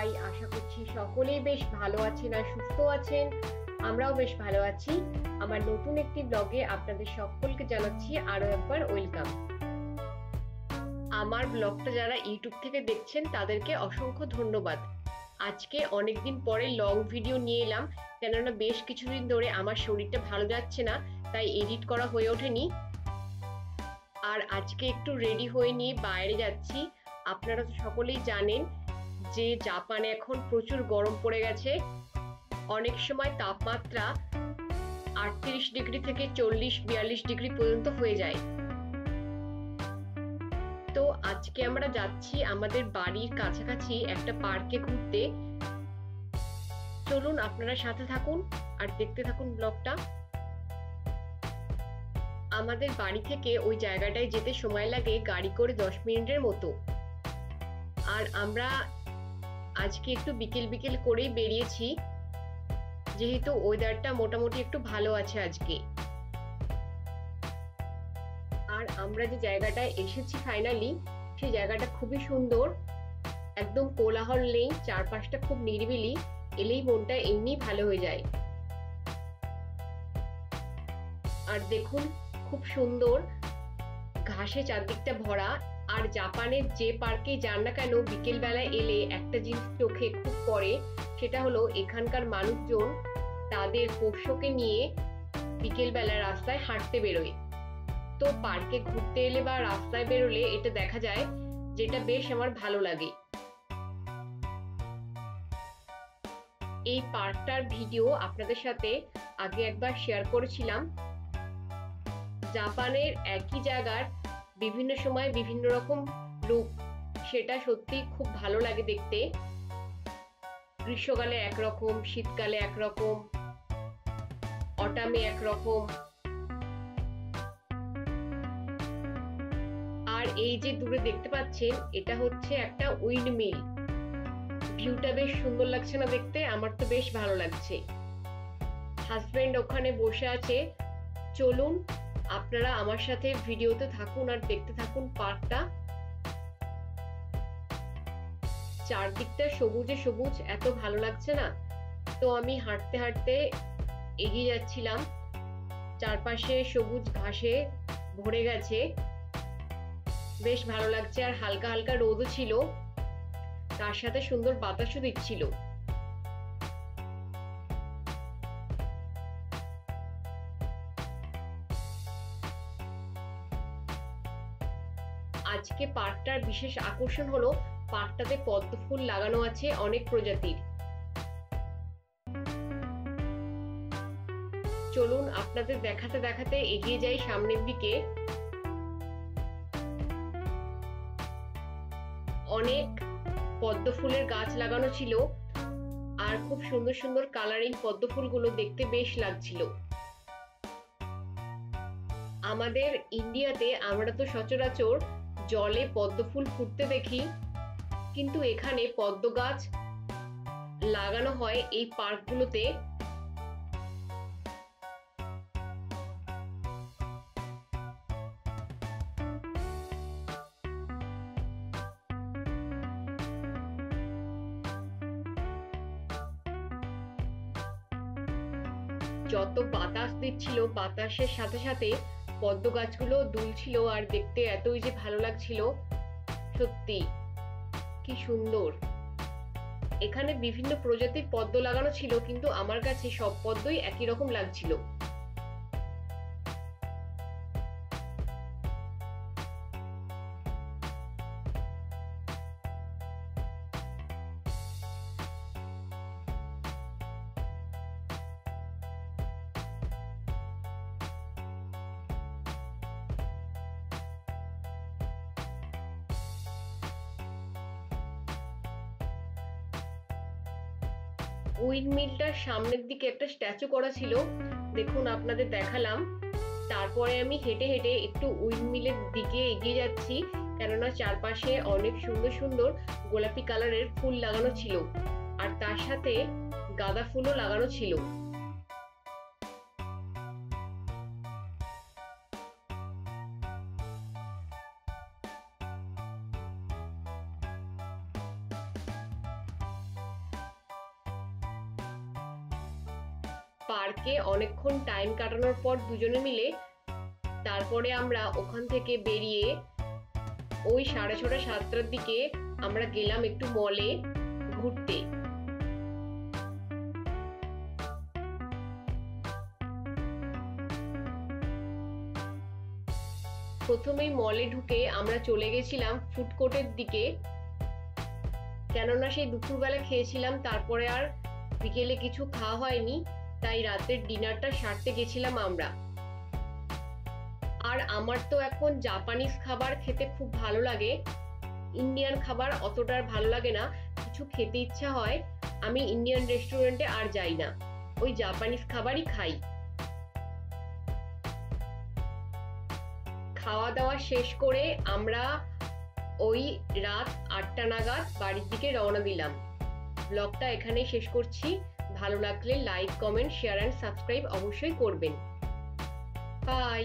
সবাই, আশা করছি সকলেই বেশ ভালো আছেন আর সুস্থ আছেন। আমরাও বেশ ভালো আছি। আমার নতুন একটি ব্লগে আপনাদের সকলকে জানাচ্ছি আরো একবার ওয়েলকাম। আমার ব্লগটা যারা ইউটিউব থেকে দেখছেন তাদেরকে অসংখ্য ধন্যবাদ। আজকে অনেকদিন পরে লং ভিডিও নিয়ে এলাম, কেননা বেশ কিছুদিন ধরে আমার শরীরটা ভালো যাচ্ছে না, তাই এডিট করা হয়ে ওঠেনি। আর আজকে একটু রেডি হয়ে নিয়ে বাইরে যাচ্ছি। আপনারা তো সকলেই জানেন যে জাপানে এখন প্রচুর গরম পড়ে গেছে। অনেক সময় তাপমাত্রা 38 ডিগ্রি থেকে 40-42 ডিগ্রি পর্যন্ত হয়ে যায়। তো আজকে আমরা যাচ্ছি আমাদের বাড়ির কাছাকাছি একটা পার্কে ঘুরতে। চলুন আপনারা সাথে থাকুন আর দেখতে থাকুন ব্লগটা। আমাদের বাড়ি থেকে ওই জায়গাটায় যেতে সময় লাগে গাড়ি করে 10 মিনিটের মতো। আর আমরা আজকে একটু বিকেল বিকেল করেই বেরিয়েছি, যেহেতু ওয়েদারটা মোটামুটি একটু ভালো আছে আজকে। আর আমরা যে জায়গাটায় এসেছি ফাইনালি, সেই জায়গাটা খুবই সুন্দর, একদম কোলাহল নেই, চারপাশটা খুব নিরিবিলি, এলেই মনটা এমনি ভালো হয়ে যায়। আর দেখুন, খুব সুন্দর ঘাসে চারদিকটা ভরা। আর জাপানের যে পার্কে যান না কেন, বিকেল বেলায় এলে একটা জিনিস চোখে খুব পড়ে, সেটা হলো এখানকার মানুষজন তাদের পোষ্যকে নিয়ে বিকেল বেলা রাস্তায় হাঁটতে বেরোয়। তো পার্কে ঘুরতে এলে বা রাস্তায় বেরোলে এটা দেখা যায়, যেটা বেশ আমার ভালো লাগে। এই পার্কটার ভিডিও আপনাদের সাথে আগে একবার শেয়ার করেছিলাম। জাপানের একই জায়গার বিভিন্ন সময় বিভিন্ন রকম রূপ, সেটা সত্যি খুব ভালো লাগে দেখতে। গ্রীষ্মকালে একরকম, শীতকালে একরকম, অটামে একরকম। আর এই যে দূরে দেখতে পাচ্ছেন, এটা হচ্ছে একটা উইন্ড মিল। ভিউটা বেশ সুন্দর লাগছে না দেখতে? আমার তো বেশ ভালো লাগছে। হাজবেন্ড ওখানে বসে আছে। চলুন আপনারা আমার সাথে ভিডিওতে থাকুন আর দেখতে থাকুন পার্কটা। চারদিকটা সবুজে সবুজ, এত ভালো লাগছে না? তো আমি হাঁটতে হাঁটতে এগিয়ে যাচ্ছিলাম। চারপাশে সবুজ ঘাসে ভরে গেছে, বেশ ভালো লাগছে। আর হালকা হালকা রোদও ছিল, তার সাথে সুন্দর বাতাসও দিচ্ছিল। আজকে পার্কটার বিশেষ আকর্ষণ হলো পার্কটাতে পদ্ম ফুল লাগানো আছে অনেক প্রজাতির। চলুন আপনাদের দেখাতে দেখাতে এগিয়ে যাই সামনের দিকে। অনেক পদ্ম ফুলের গাছ লাগানো ছিল, আর খুব সুন্দর সুন্দর কালারিং পদ্ম ফুলগুলো দেখতে বেশ লাগছিল। আমাদের ইন্ডিয়াতে আমরা তো সচরাচর জলে পদ্ম ফুল ফুটতে দেখি, কিন্তু এখানে পদ্ম গাছ লাগানো হয় এই পার্কগুলোতে। যত বাতাস দিচ্ছিল, বাতাসের সাথে সাথে পদ্ম গাছগুলো দুলছিল, আর দেখতে এতই যে ভালো লাগছিল। সত্যি কি সুন্দর। এখানে বিভিন্ন প্রজাতির পদ্ম লাগানো ছিল, কিন্তু আমার কাছে সব পদ্মই একই রকম লাগছিল। উইন্ড মিলটার সামনের দিকে একটা স্ট্যাচু করা ছিল, দেখুন আপনাদের দেখালাম। তারপরে আমি হেঁটে হেঁটে একটু উইন্ড মিলের দিকে এগিয়ে যাচ্ছি, কেননা চারপাশে অনেক সুন্দর সুন্দর গোলাপি কালারের ফুল লাগানো ছিল, আর তার সাথে গাঁদা ফুলও লাগানো ছিল। পার্কে অনেকক্ষণ টাইম কাটানোর পর দুজনে মিলে তারপরে আমরা ওখান থেকে বেরিয়ে ওই 6:30 7টার দিকে আমরা গেলাম একটু মলে ঘুরতে। প্রথমেই মলে ঢুকে আমরা চলে গেছিলাম ফুড কোর্টের দিকে, কেননা সেই দুপুরবেলা খেয়েছিলাম, তারপরে আর বিকেলে কিছু খাওয়া হয়নি, তাই রাতের ডিনারটা সারতে গেছিলাম আমরা। আর আমার তো এখন জাপানিজ খাবার খেতে খুব ভালো লাগে, ইন্ডিয়ান খাবার অতটা ভালো লাগে না। কিছু খেতে ইচ্ছা হয়, আমি ইন্ডিয়ান রেস্টুরেন্টে আর যাই না, ওই জাপানিজ খাবারই খাই। খাওয়া দাওয়া শেষ করে আমরা ওই রাত 8টা নাগাদ বাড়ির দিকে রওনা দিলাম। ব্লগটা এখানেই শেষ করছি। ভালো লাগলে like, comment, share and subscribe অবশ্যই করবেন। বাই।